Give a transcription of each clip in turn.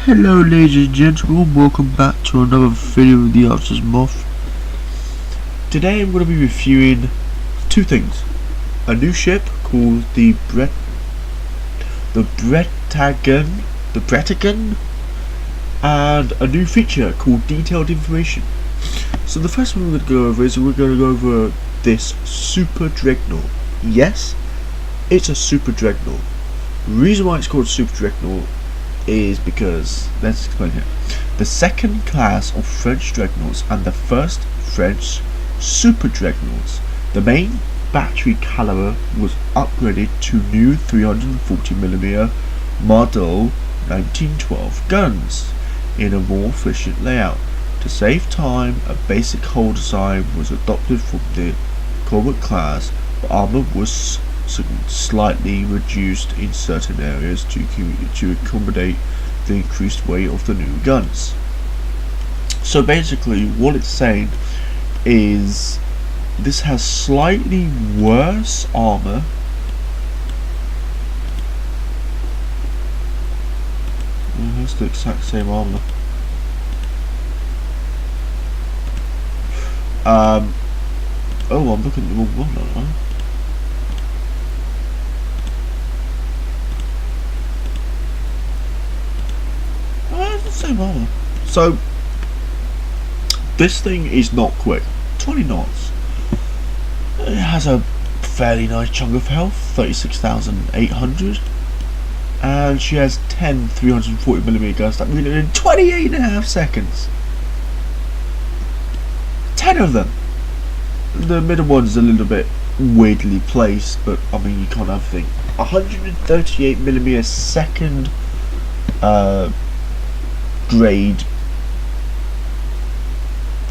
Hello ladies and gentlemen, welcome back to another video of the Archer's Moth. Today I'm going to be reviewing two things. A new ship called the Bretagon, and a new feature called Detailed Information. So the first one we're going to go over is we're going to go over this Super Dreadnought. Yes, it's a Super Dreadnought. The reason why it's called Super Dreadnought is because, let's explain here, the second class of French dreadnoughts and the first French super dreadnoughts. The main battery caliber was upgraded to new 340mm Model 1912 guns in a more efficient layout. To save time, a basic hull design was adopted from the Corvette class, but armor was slightly reduced in certain areas to accommodate the increased weight of the new guns. So basically what it's saying is this has slightly worse armor, it's the exact same armor. Oh, I'm looking at the wrong one, aren't I? Same armor. So this thing is not quick. 20 knots. It has a fairly nice chunk of health, 36,800, and she has 10 340mm guns that reload in 28.5 seconds. 10 of them. The middle one's a little bit weirdly placed, but I mean you can't have everything. 138mm second grade,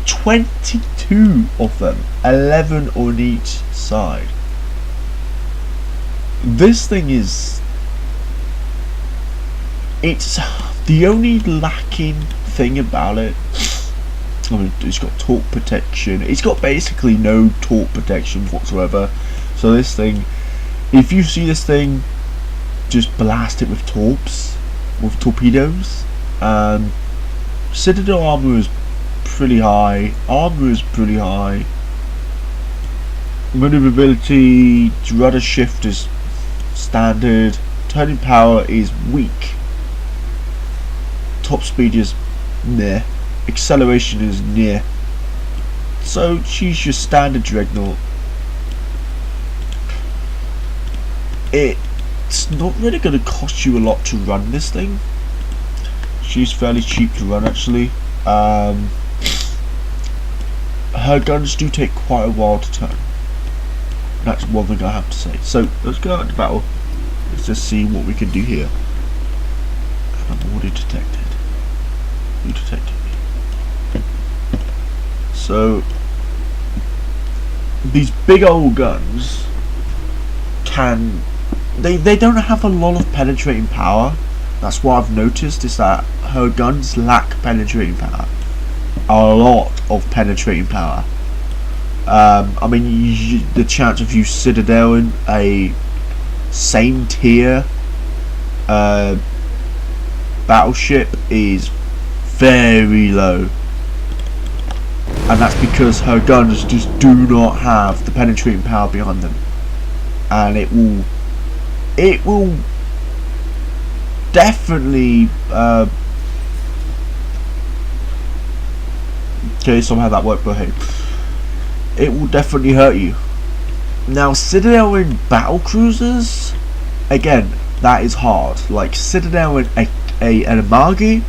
22 of them, 11 on each side. This thing is, it's the only lacking thing about it. I mean, it's got torque protection. It's got basically no torque protection whatsoever. So this thing, if you see this thing, just blast it with torpedoes. Citadel armor is pretty high. Maneuverability, rudder shift is standard. Turning power is weak. Top speed is near. Acceleration is near. So she's your standard dreadnought. It's not really going to cost you a lot to run this thing. She's fairly cheap to run actually. Her guns do take quite a while to turn. That's one thing I have to say. So let's go out into battle. Let's just see what we can do here. And I'm already detected. Who detected me? So these big old guns they don't have a lot of penetrating power. That's what I've noticed, is that her guns lack penetrating power. A lot of penetrating power. I mean, the chance of you citadeling a same tier battleship is very low. And that's because her guns just do not have the penetrating power behind them. And it will definitely okay, somehow that worked, but hey, it will definitely hurt you. Now Citadel in battle cruisers, again, that is hard. Like Citadel in an Amagi,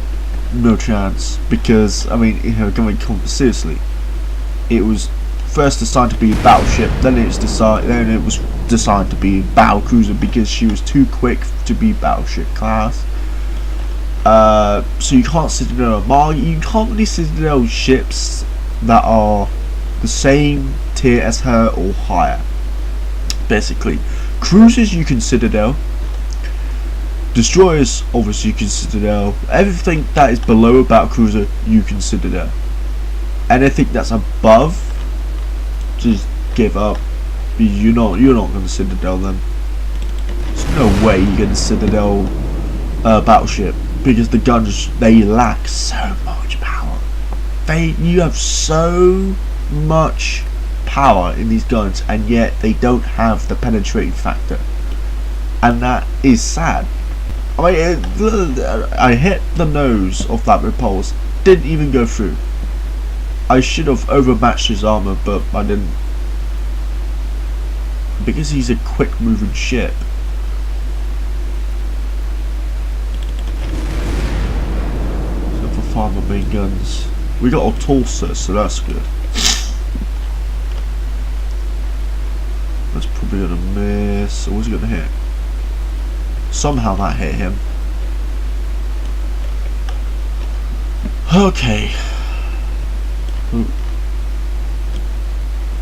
no chance, because I mean, you know, going seriously, it was first designed to be a battleship, then it was designed to be a battle cruiser because she was too quick to be battleship class. So you can't Citadel Amagi, you can't really Citadel ships that are the same tier as her or higher. Basically, cruisers you can Citadel, destroyers obviously you can Citadel, everything that is below a battle cruiser you can Citadel. Anything that's above, just give up. You're not going to Citadel them. There's no way you're going to Citadel battleship. because the guns, they lack so much power. You have so much power in these guns, and yet they don't have the penetrating factor, and that is sad. I mean, I hit the nose of that repulse, didn't even go through. I should have overmatched his armor, but I didn't, because he's a quick moving ship. So for 5 more main guns, we got our Tulsa, so that's good. That's probably gonna miss. Or was he gonna hit? Somehow that hit him. Okay. Oh.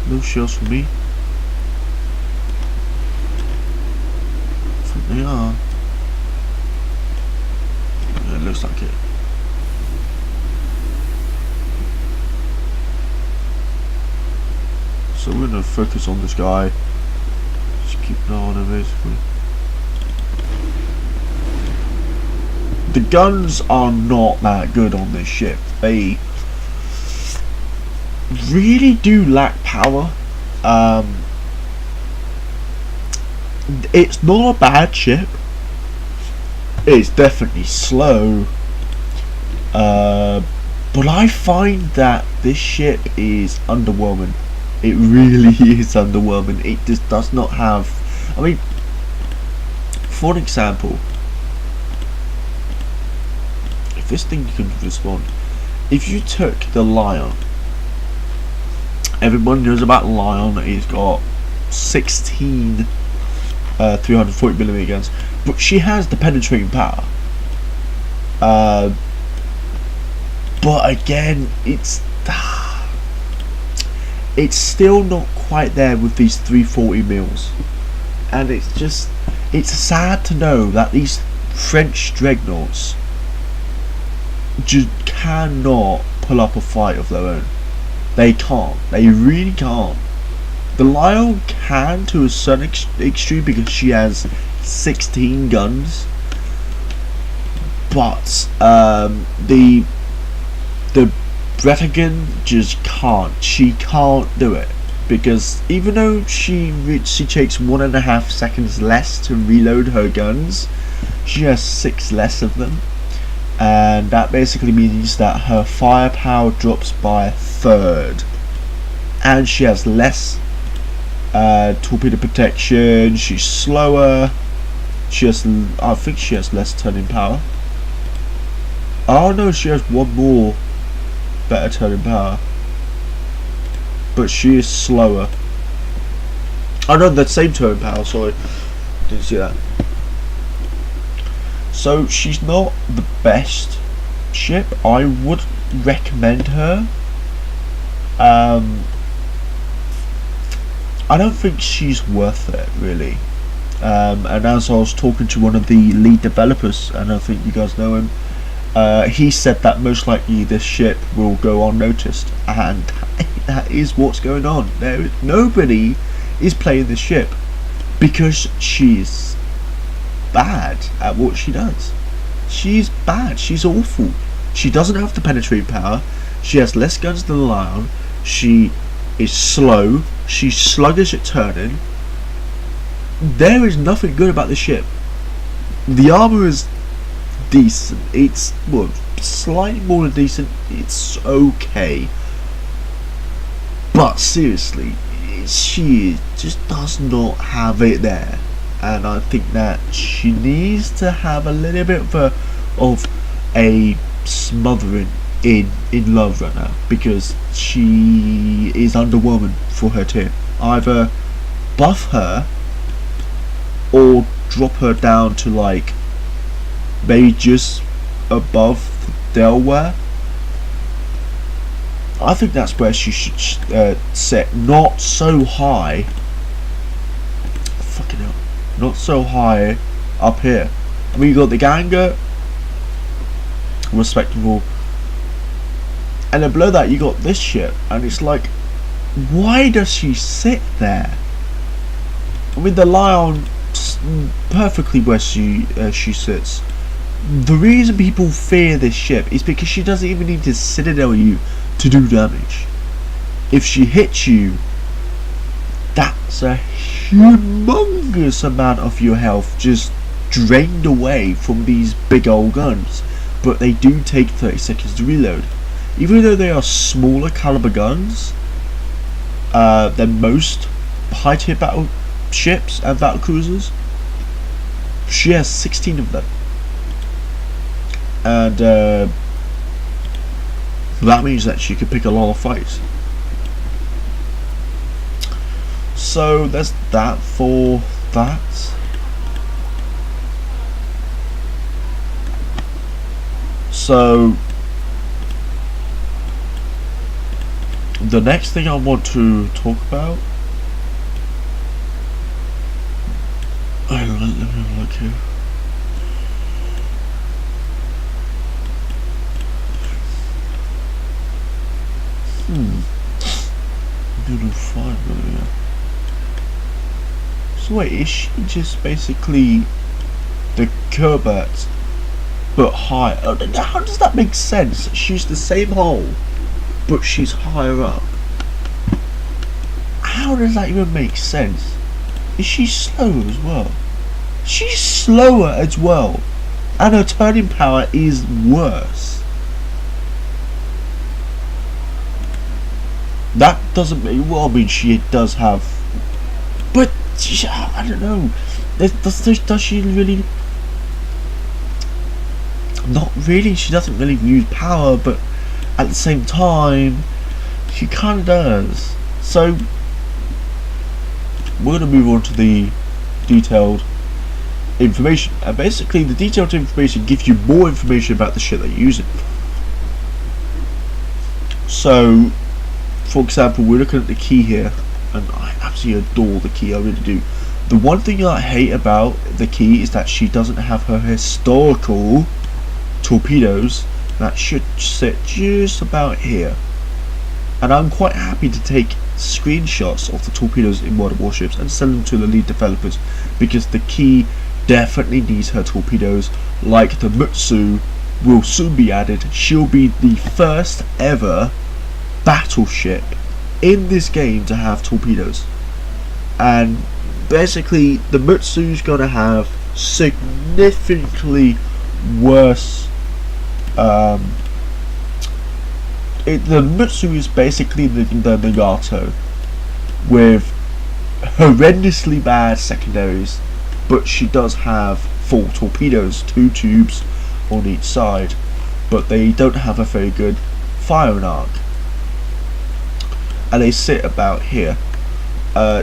No shells for me. I think they are. Yeah, it looks like it. So we're gonna focus on this guy. Just keep an eye on him basically. The guns are not that good on this ship. They really do lack power. It's not a bad ship. It's definitely slow. But I find that this ship is underwhelming. It really is underwhelming. It just does not have... I mean, for an example, if this thing can respond, if you took the Lion, everyone knows about Lion, he's got 16 340mm guns, but she has the penetrating power. But again, it's still not quite there with these 340mm, and it's sad to know that these French Dreadnoughts just cannot pull up a fight of their own. They can't. They really can't. The Lion can to a certain extreme because she has 16 guns, but the Breton just can't. She can't do it, because even though she takes 1.5 seconds less to reload her guns, she has 6 less of them, and that basically means that her firepower drops by 1/3, and she has less torpedo protection. She's slower. I think she has less turning power. Oh no, she has one more better turning power, but she is slower. Oh no, the same turning power, sorry, didn't see that. So she's not the best ship. I would recommend her. I don't think she's worth it really. And as I was talking to one of the lead developers, and I think you guys know him, he said that most likely this ship will go unnoticed, and that is what's going on. Nobody is playing this ship because she's bad at what she does. She's bad. She's awful. She doesn't have the penetrating power. She has less guns than the Lion. She is slow. She's sluggish at turning. There is nothing good about the ship. The armor is decent. It's slightly more than decent. It's okay, but seriously, she just does not have it there, and I think that she needs to have a little bit of a smothering in love right now, because she is underwhelming for her tier. Either buff her or drop her down to like maybe just above Delaware. I think that's where she should sit. Not so high. Fucking hell. Not so high up here. I mean, you got the Ganger, respectable, and then below that you got this ship, and it's like, why does she sit there? I mean, the Lion perfectly where she sits. the reason people fear this ship is because she doesn't even need to citadel you to do damage. If she hits you, that's a humongous amount of your health just drained away from these big old guns. But they do take 30 seconds to reload. Even though they are smaller caliber guns than most high tier battleships and battle cruisers, she has 16 of them. And that means that she can pick a lot of fights. So there's that for that. So the next thing I want to talk about, let me have a look here. So wait, is she just basically the Kerbert but higher? How does that make sense? She's the same hull, but she's higher up. How does that even make sense? Is she slower as well? She's slower as well, and her turning power is worse. That doesn't mean, well, I mean, she does have, but I don't know. Does she really? Not really. She doesn't really use power, but at the same time, she kind of does. So we're going to move on to the detailed information, and basically the detailed information gives you more information about the shit that you're using. So, for example, we're looking at the key here, and I absolutely adore the key, I really do. The one thing I hate about the key is that she doesn't have her historical torpedoes that should sit just about here. And I'm quite happy to take screenshots of the torpedoes in modern warships and send them to the lead developers, because the key definitely needs her torpedoes. Like the Mutsu will soon be added. She'll be the first ever battleship in this game to have torpedoes, and basically the Mutsu's gonna have significantly worse. The Mutsu is basically the Nagato with horrendously bad secondaries, but she does have 4 torpedoes, 2 tubes on each side, but they don't have a very good firing arc, and they sit about here.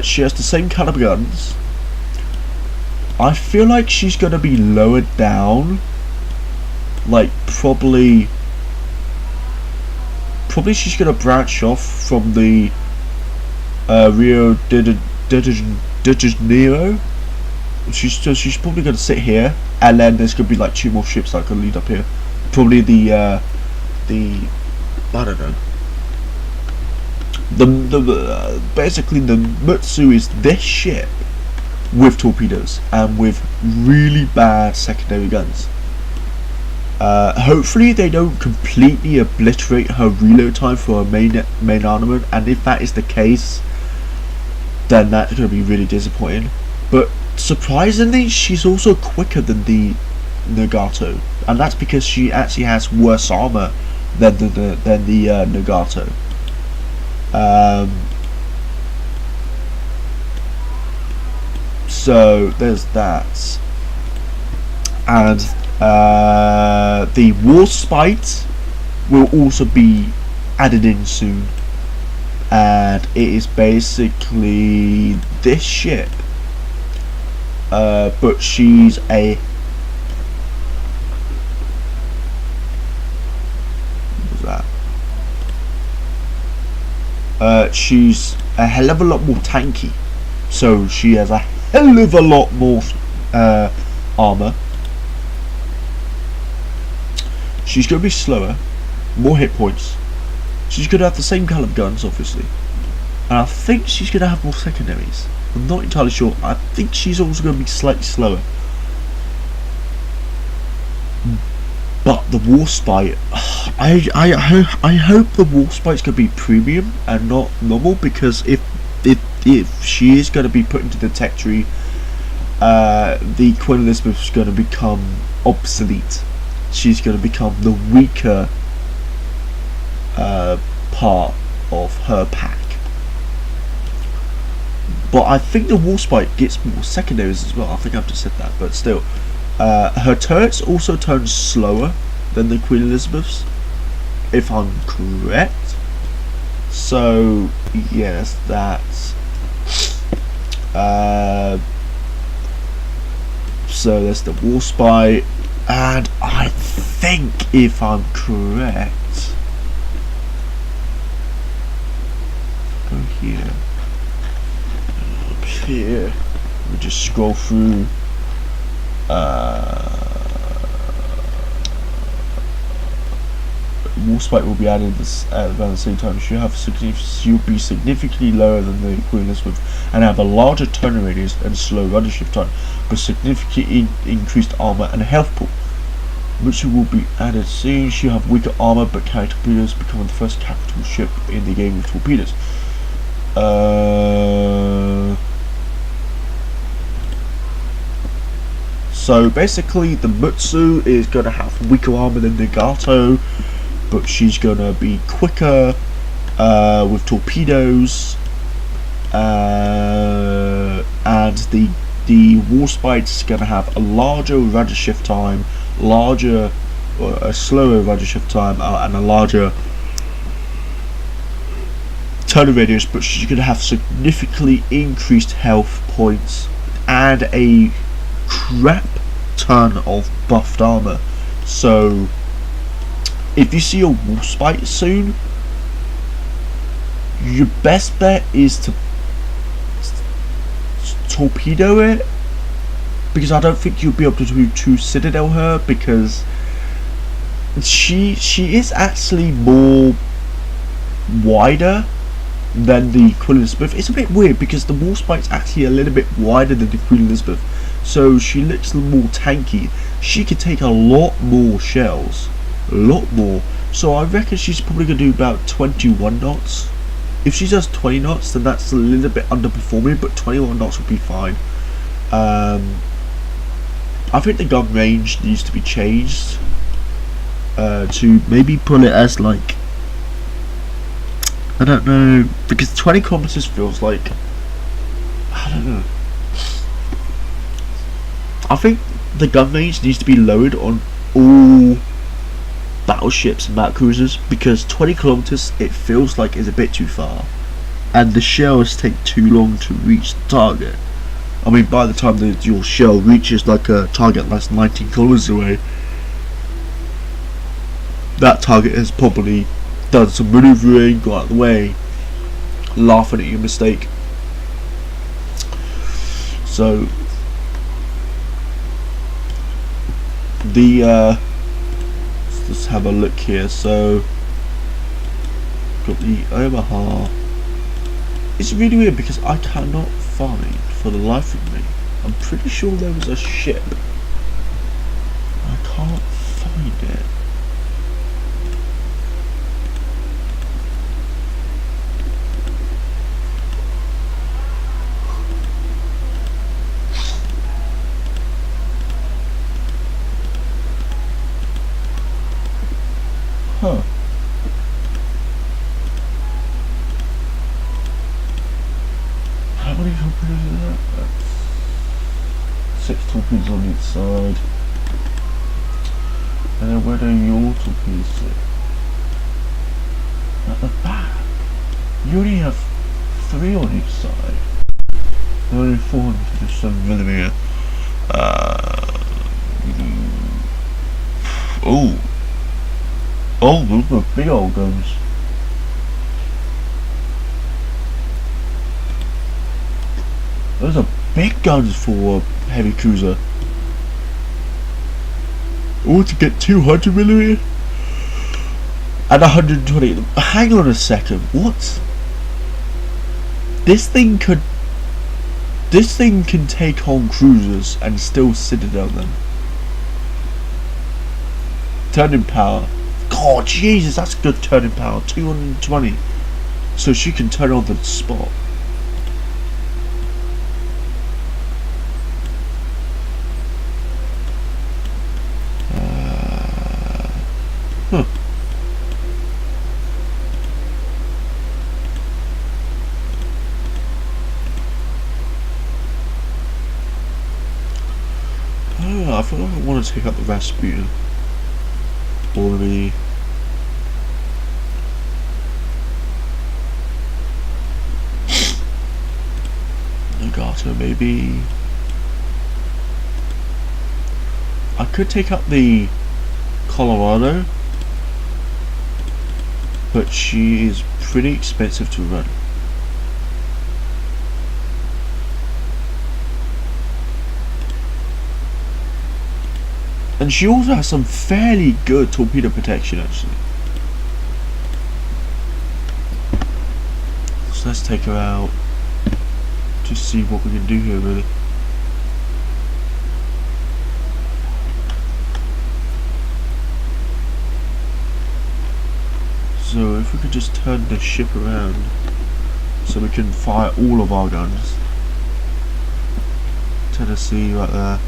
She has the same caliber guns. I feel like she's gonna be lowered down, like probably she's gonna branch off from the Rio de Janeiro. She's probably gonna sit here, and then there's gonna be like 2 more ships that can lead up here. Probably the I don't know. Basically the Mutsu is this ship with torpedoes and with really bad secondary guns. Hopefully they don't completely obliterate her reload time for her main armament, and if that is the case, then that's going to be really disappointing. But surprisingly, she's also quicker than the Nagato, and that's because she actually has worse armor than the Nagato. So there's that, and the Warspite will also be added in soon, and it is basically this ship, but she's a she's a hell of a lot more tanky, so she has a hell of a lot more armor. She's going to be slower, more hit points. She's going to have the same caliber guns, obviously, and I think she's going to have more secondaries. I'm not entirely sure. I think she's also going to be slightly slower. But the Warspite, I hope the Warspite's gonna be premium and not normal, because if she is gonna be put into the tech tree, the Queen Elizabeth's gonna become obsolete. She's gonna become the weaker part of her pack. But I think the Warspite gets more secondaries as well. I think I've just said that, but still. Her turrets also turn slower than the Queen Elizabeth's, if I'm correct. So yes, that's so there's the Warspite, and I think, if I'm correct, go here, up here. We just scroll through. Warspite will be added around the same time. She'll be significantly lower than the Queen Elizabeth and have a larger turn radius and slow rudder shift time, but significantly increased armor and health pool, which will be added soon. She'll have weaker armor but carry torpedoes, becoming the first capital ship in the game with torpedoes. So basically, the Mutsu is going to have weaker armor than the Gato, but she's going to be quicker with torpedoes, and the Warspite's going to have a larger rudder shift time, a slower rudder shift time, and a larger turn radius, but she's going to have significantly increased health points and a crap ton of buffed armor. So if you see a Warspite soon, your best bet is to torpedo it, because I don't think you'll be able to Citadel her, because she is actually more wider than the Queen Elizabeth. It's a bit weird because the Warspite's actually a little bit wider than the Queen Elizabeth, so she looks more tanky. She could take a lot more shells, a lot more. So I reckon she's probably going to do about 21 knots. If she does 20 knots, then that's a little bit underperforming, but 21 knots would be fine. I think the gun range needs to be changed to maybe put it as like, I don't know, because 20 kilometers feels like, I don't know. I think the gun range needs to be lowered on all battleships and battlecruisers, because 20 kilometers it feels like is a bit too far, and the shells take too long to reach the target. I mean, by the time your shell reaches like a target that's 19 kilometers away, that target has probably done some maneuvering, got out of the way, laughing at your mistake. So let's have a look here. So got the Omaha. It's really weird because I cannot find, for the life of me, I'm pretty sure there was a ship, I can't find it. Huh. How many torpedoes is that? That's 6 torpedoes on each side. And then where do your torpedoes sit? At the back. You only have 3 on each side. They're only 457mm. Oh, those are big old guns. Those are big guns for a heavy cruiser. Oh, to get 200mm and 120. Hang on a second. What? This thing can take on cruisers and still Citadel them. Turning power. God, Jesus, that's good turning power. 220. So she can turn on the spot. Huh. I feel like I want to take up the Rasputin. Or the Nagata, maybe. I could take up the Colorado, but she is pretty expensive to run. And she also has some fairly good torpedo protection, actually. So let's take her out to see what we can do here, really. So if we could just turn the ship around so we can fire all of our guns. Tennessee right there.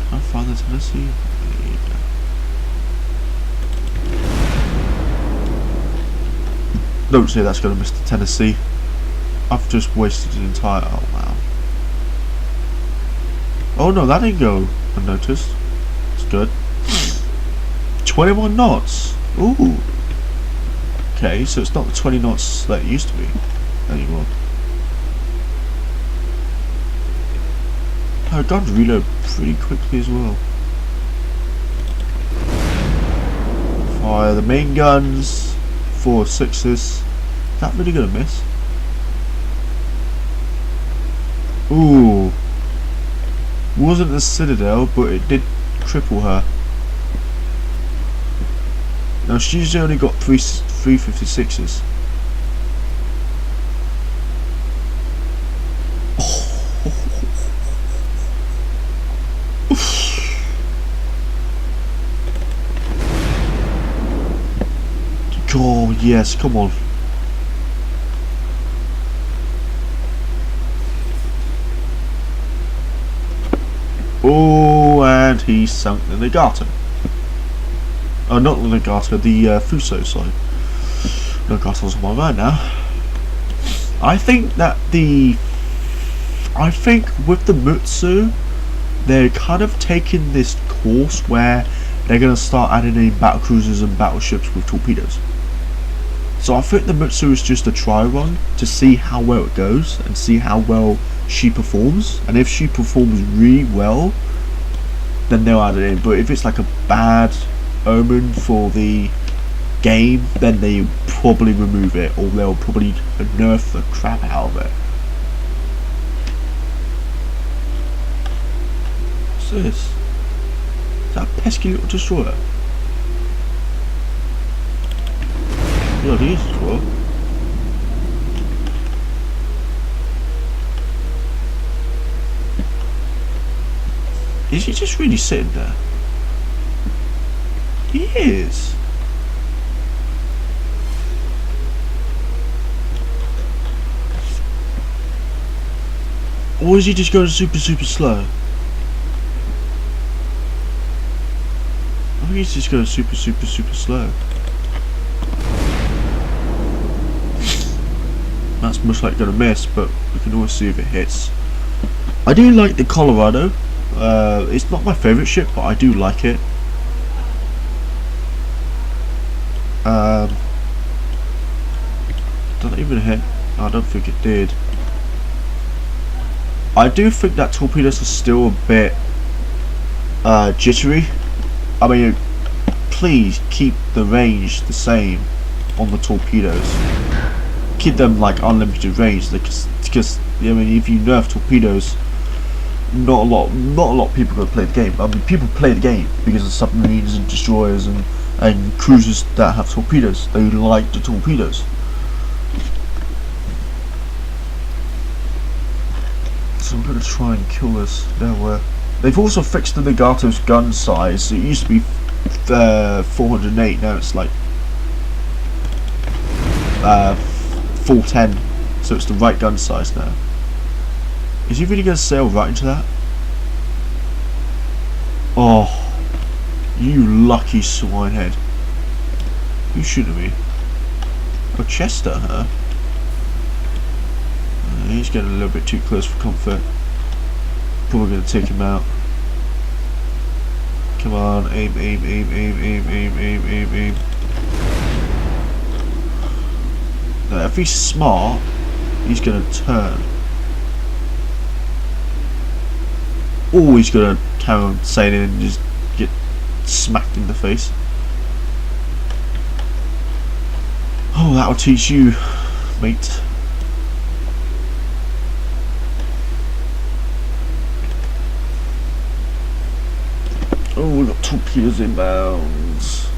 Can I find the Tennessee? Don't say that's going to miss the Tennessee. I've just wasted the entire... Oh wow. Oh no, that didn't go unnoticed. It's good. 21 knots. Ooh. Okay, so it's not the 20 knots that it used to be anymore. Her guns reload pretty quickly as well. Fire the main guns. 4 6s. Is that really gonna miss? Ooh. Wasn't a Citadel, but it did cripple her. Now she's only got 356s. Oh yes, come on. Oh, and he sunk the Nagata. Oh, not the Nagata, the Fuso, sorry. Nagata's on my mind now. I think with the Mutsu, they're kind of taking this course where they're going to start adding in battle cruisers and battleships with torpedoes. So I think the Mutsu is just a try run to see how well it goes and see how well she performs. And if she performs really well, then they'll add it in. But if it's like a bad omen for the game, then they probably remove it, or they'll probably nerf the crap out of it. What's this? Is that a pesky little destroyer? Yeah, it is as well. Is he just really sitting there? He is. Or is he just going super slow? I think he's just going super slow. That's most likely going to miss, but we can always see if it hits. I do like the Colorado. It's not my favourite ship, but I do like it. Did it even hit? I don't think it did. I do think that torpedoes are still a bit jittery. I mean, please keep the range the same on the torpedoes. Keep them like unlimited range, because I mean, if you nerf torpedoes, not a lot of people are going to play the game. I mean, people play the game because of submarines and destroyers and cruisers that have torpedoes. They like the torpedoes. So I'm going to try and kill this. There, where They've also fixed the Nagato's gun size. So it used to be 408, now it's like 410. So it's the right gun size now. Is he really going to sail right into that? Oh, you lucky swinehead. Who's shooting me? Oh, Chester, huh? He's getting a little bit too close for comfort. Probably going to take him out. Come on, aim, aim, aim, aim, aim, aim, aim, aim, aim. Now, if he's smart, he's going to turn. Oh, he's going to carry on sailing and just get smacked in the face. Oh, that'll teach you, mate. Oh, we've got torpedoes inbounds.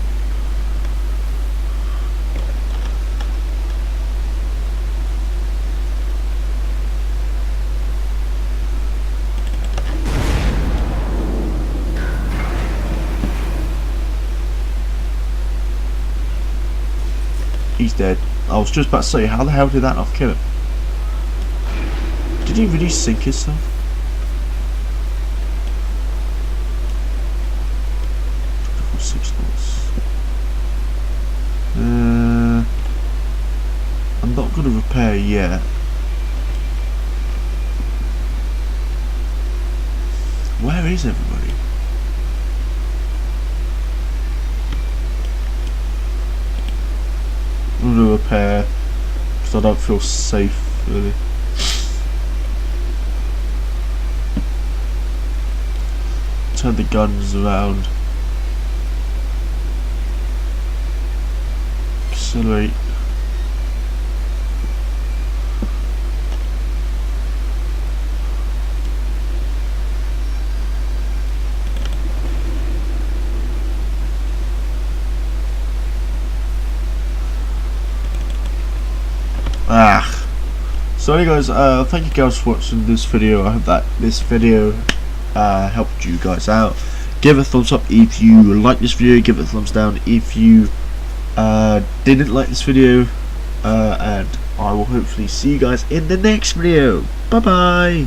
He's dead. I was just about to say, how the hell did that not kill him? Did he really sink himself? Six knots. I'm not going to repair yet. Where is everybody? I'm going to repair because I don't feel safe really. Turn the guns around. Accelerate. So anyways, thank you guys for watching this video. I hope that this video helped you guys out. Give it a thumbs up if you like this video, give it a thumbs down if you didn't like this video, and I will hopefully see you guys in the next video. Bye bye.